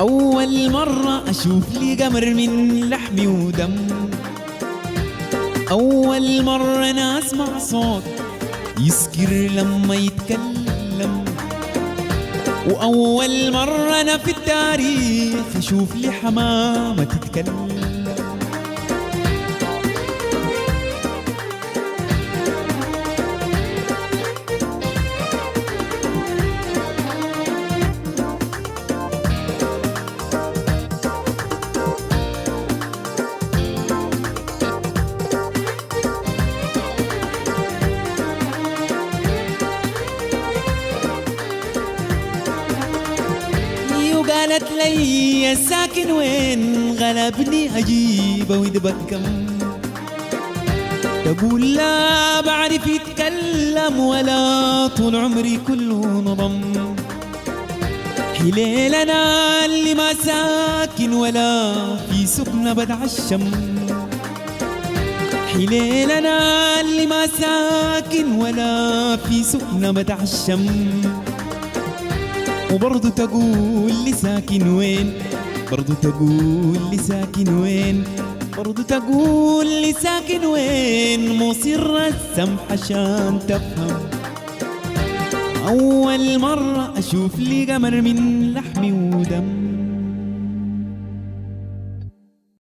أول مرة أشوف لي قمر من لحمي ودم، أول مرة أنا أسمع صوت يسكر لما يتكلم، وأول مرة أنا في التاريخ أشوف لي حمامة تتكلم. قالت لي يا ساكن وين، غلبني أجيبه ويتبكم، تقول لا بعرف يتكلم ولا طول عمري كله نظم، حليل أنا اللي ما ساكن ولا في سكنة بتعشم، حليل أنا اللي ما ساكن ولا في سكنة بتعشم، وبرضو تقول لي ساكن وين، برضو تقول لي ساكن وين، برضو تقول لي ساكن وين، مصر السمح عشان تفهم. أول مرة أشوف لي قمر من لحمي ودم.